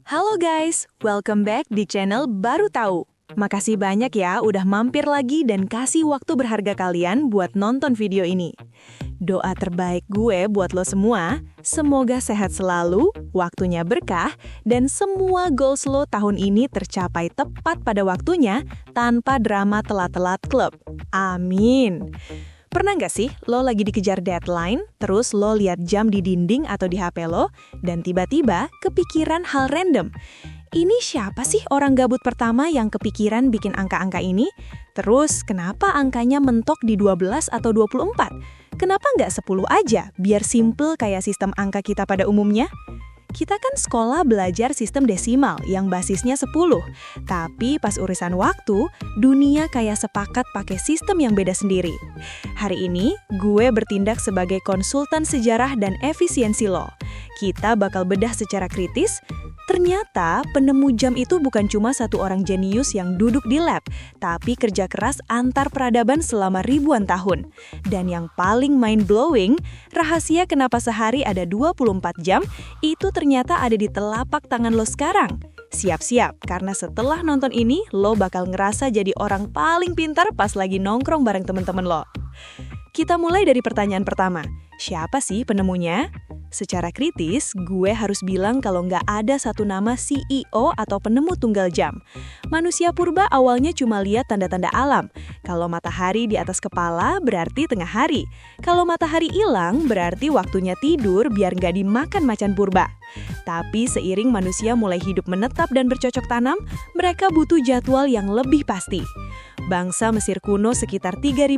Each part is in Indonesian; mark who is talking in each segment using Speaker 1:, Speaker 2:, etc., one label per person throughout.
Speaker 1: Halo guys, welcome back di channel Baru Tahu. Makasih banyak ya udah mampir lagi dan kasih waktu berharga kalian buat nonton video ini. Doa terbaik gue buat lo semua, semoga sehat selalu, waktunya berkah, dan semua goals lo tahun ini tercapai tepat pada waktunya tanpa drama telat-telat klub. Amin. Pernah nggak sih lo lagi dikejar deadline, terus lo lihat jam di dinding atau di HP lo, dan tiba-tiba kepikiran hal random? Ini siapa sih orang gabut pertama yang kepikiran bikin angka-angka ini? Terus kenapa angkanya mentok di 12 atau 24? Kenapa nggak 10 aja, biar simple kayak sistem angka kita pada umumnya? Kita kan sekolah belajar sistem desimal yang basisnya 10. Tapi pas urusan waktu, dunia kayak sepakat pakai sistem yang beda sendiri. Hari ini, gue bertindak sebagai konsultan sejarah dan efisiensi lo. Kita bakal bedah secara kritis. Ternyata penemu jam itu bukan cuma satu orang jenius yang duduk di lab, tapi kerja keras antar peradaban selama ribuan tahun. Dan yang paling mind-blowing, rahasia kenapa sehari ada 24 jam, itu ternyata ada di telapak tangan lo sekarang. Siap-siap, karena setelah nonton ini, lo bakal ngerasa jadi orang paling pintar pas lagi nongkrong bareng temen-temen lo. Kita mulai dari pertanyaan pertama, siapa sih penemunya? Secara kritis, gue harus bilang kalau nggak ada satu nama CEO atau penemu tunggal jam. Manusia purba awalnya cuma lihat tanda-tanda alam. Kalau matahari di atas kepala, berarti tengah hari. Kalau matahari hilang, berarti waktunya tidur biar nggak dimakan macan purba. Tapi seiring manusia mulai hidup menetap dan bercocok tanam, mereka butuh jadwal yang lebih pasti. Bangsa Mesir kuno sekitar 3.500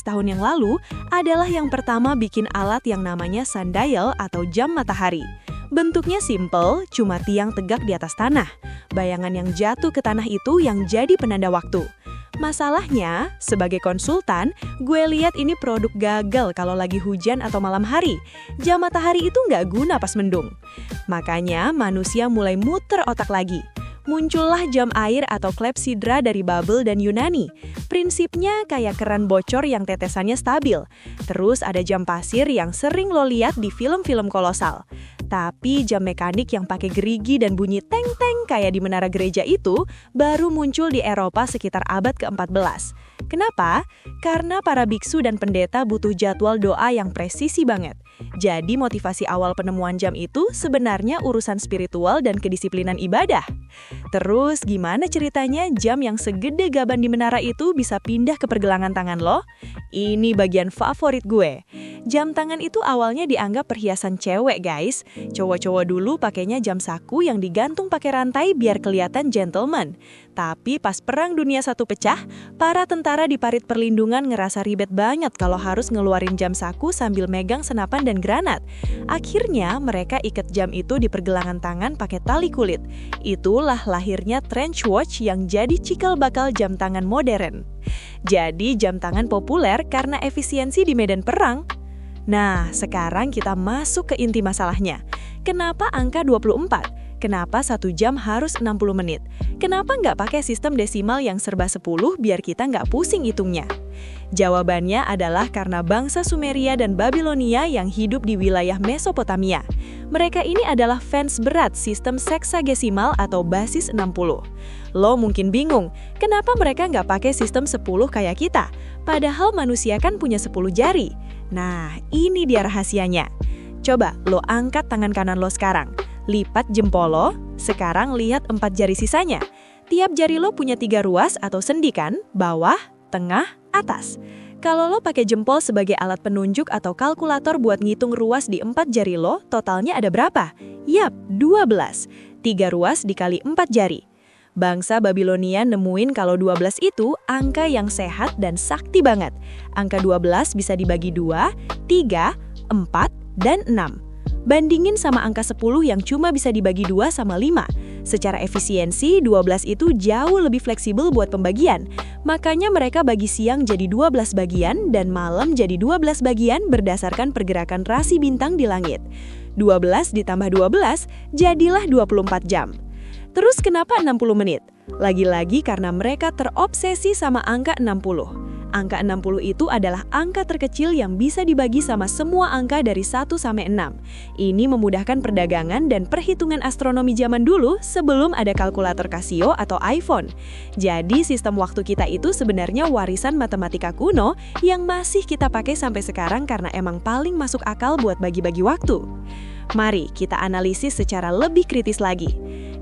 Speaker 1: tahun yang lalu adalah yang pertama bikin alat yang namanya sundial atau jam matahari. Bentuknya simple, cuma tiang tegak di atas tanah. Bayangan yang jatuh ke tanah itu yang jadi penanda waktu. Masalahnya, sebagai konsultan, gue lihat ini produk gagal kalau lagi hujan atau malam hari. Jam matahari itu nggak guna pas mendung. Makanya manusia mulai muter otak lagi. Muncullah jam air atau klepsidra dari Babel dan Yunani. Prinsipnya kayak keran bocor yang tetesannya stabil. Terus ada jam pasir yang sering lo lihat di film-film kolosal. Tapi jam mekanik yang pakai gerigi dan bunyi teng-teng kayak di menara gereja itu baru muncul di Eropa sekitar abad ke-14. Kenapa? Karena para biksu dan pendeta butuh jadwal doa yang presisi banget. Jadi motivasi awal penemuan jam itu sebenarnya urusan spiritual dan kedisiplinan ibadah. Terus gimana ceritanya jam yang segede gaban di menara itu bisa pindah ke pergelangan tangan lo? Ini bagian favorit gue. Jam tangan itu awalnya dianggap perhiasan cewek guys. Cowok-cowok dulu pakainya jam saku yang digantung pakai rantai biar kelihatan gentleman. Tapi pas Perang Dunia I pecah, para tentara di parit perlindungan ngerasa ribet banget kalau harus ngeluarin jam saku sambil megang senapan dan granat. Akhirnya mereka ikat jam itu di pergelangan tangan pakai tali kulit. Itulah lahirnya trench watch yang jadi cikal bakal jam tangan modern. Jadi jam tangan populer karena efisiensi di medan perang. Nah, sekarang kita masuk ke inti masalahnya. Kenapa angka 24? Kenapa 1 jam harus 60 menit? Kenapa nggak pakai sistem desimal yang serba 10 biar kita nggak pusing hitungnya? Jawabannya adalah karena bangsa Sumeria dan Babilonia yang hidup di wilayah Mesopotamia. Mereka ini adalah fans berat sistem seksagesimal atau basis 60. Lo mungkin bingung, kenapa mereka nggak pakai sistem 10 kayak kita? Padahal manusia kan punya 10 jari. Nah, ini dia rahasianya. Coba lo angkat tangan kanan lo sekarang. Lipat jempol lo, sekarang lihat 4 jari sisanya. Tiap jari lo punya 3 ruas atau sendi kan? Bawah, tengah, atas. Kalau lo pakai jempol sebagai alat penunjuk atau kalkulator buat ngitung ruas di 4 jari lo, totalnya ada berapa? Yap, 12. 3 ruas dikali 4 jari. Bangsa Babilonia nemuin kalau 12 itu angka yang sehat dan sakti banget. Angka 12 bisa dibagi 2, 3, 4, dan 6. Bandingin sama angka 10 yang cuma bisa dibagi 2 sama 5. Secara efisiensi, 12 itu jauh lebih fleksibel buat pembagian. Makanya mereka bagi siang jadi 12 bagian dan malam jadi 12 bagian berdasarkan pergerakan rasi bintang di langit. 12 ditambah 12, jadilah 24 jam. Terus kenapa 60 menit? Lagi-lagi karena mereka terobsesi sama angka 60.
Speaker 2: Angka 60 itu adalah angka terkecil yang bisa dibagi sama semua angka dari 1 sampai 6. Ini memudahkan perdagangan dan perhitungan astronomi zaman dulu sebelum ada kalkulator Casio atau iPhone. Jadi sistem waktu kita itu sebenarnya warisan matematika kuno yang masih kita pakai sampai sekarang karena emang paling masuk akal buat bagi-bagi waktu. Mari kita analisis secara lebih kritis lagi.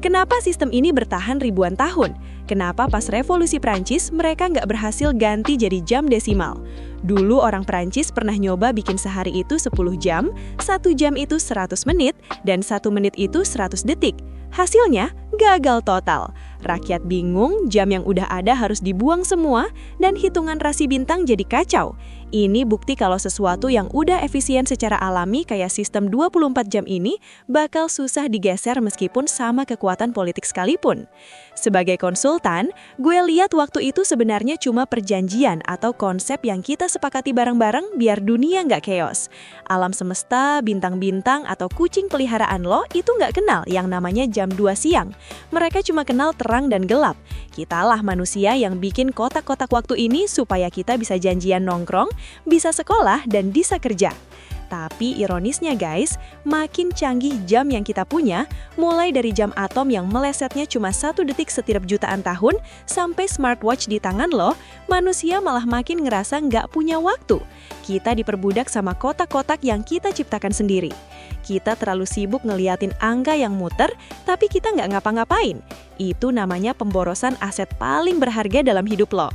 Speaker 2: Kenapa sistem ini bertahan ribuan tahun? Kenapa pas revolusi Prancis mereka nggak berhasil ganti jadi jam desimal? Dulu orang Prancis pernah nyoba bikin sehari itu 10 jam, 1 jam itu 100 menit, dan 1 menit itu 100 detik. Hasilnya gagal total. Rakyat bingung, jam yang udah ada harus dibuang semua, dan hitungan rasi bintang jadi kacau. Ini bukti kalau sesuatu yang udah efisien secara alami kayak sistem 24 jam ini bakal susah digeser meskipun sama kekuatan politik sekalipun. Sebagai konsultan, gue lihat waktu itu sebenarnya cuma perjanjian atau konsep yang kita sepakati bareng-bareng biar dunia nggak chaos. Alam semesta, bintang-bintang, atau kucing peliharaan lo itu nggak kenal yang namanya jam 2 siang. Mereka cuma kenal terang dan gelap. Kitalah manusia yang bikin kotak-kotak waktu ini supaya kita bisa janjian nongkrong, bisa sekolah, dan bisa kerja. Tapi ironisnya guys, makin canggih jam yang kita punya, mulai dari jam atom yang melesetnya cuma 1 detik setiap jutaan tahun, sampai smartwatch di tangan lo, manusia malah makin ngerasa nggak punya waktu. Kita diperbudak sama kotak-kotak yang kita ciptakan sendiri. Kita terlalu sibuk ngeliatin angka yang muter, tapi kita nggak ngapa-ngapain. Itu namanya pemborosan aset paling berharga dalam hidup lo.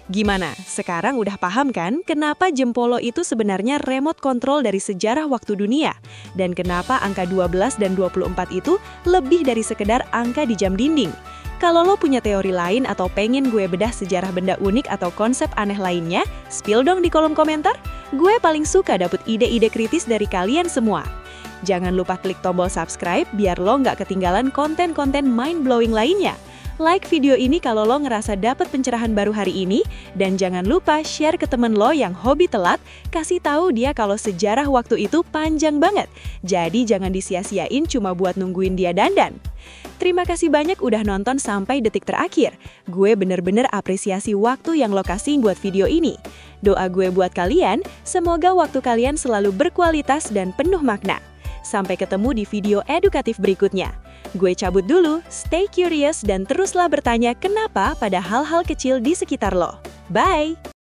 Speaker 2: Gimana? Sekarang udah paham kan kenapa jempol lo itu sebenarnya remote control dari sejarah waktu dunia? Dan kenapa angka 12 dan 24 itu lebih dari sekedar angka di jam dinding? Kalau lo punya teori lain atau pengen gue bedah sejarah benda unik atau konsep aneh lainnya, spill dong di kolom komentar. Gue paling suka dapet ide-ide kritis dari kalian semua. Jangan lupa klik tombol subscribe biar lo nggak ketinggalan konten-konten mind-blowing lainnya. Like video ini kalau lo ngerasa dapat pencerahan baru hari ini, dan jangan lupa share ke temen lo yang hobi telat, kasih tahu dia kalau sejarah waktu itu panjang banget. Jadi jangan disia-siain cuma buat nungguin dia dandan. Terima kasih banyak udah nonton sampai detik terakhir. Gue bener-bener apresiasi waktu yang lo kasih buat video ini. Doa gue buat kalian, semoga waktu kalian selalu berkualitas dan penuh makna. Sampai ketemu di video edukatif berikutnya. Gue cabut dulu, stay curious dan teruslah bertanya kenapa pada hal-hal kecil di sekitar lo. Bye!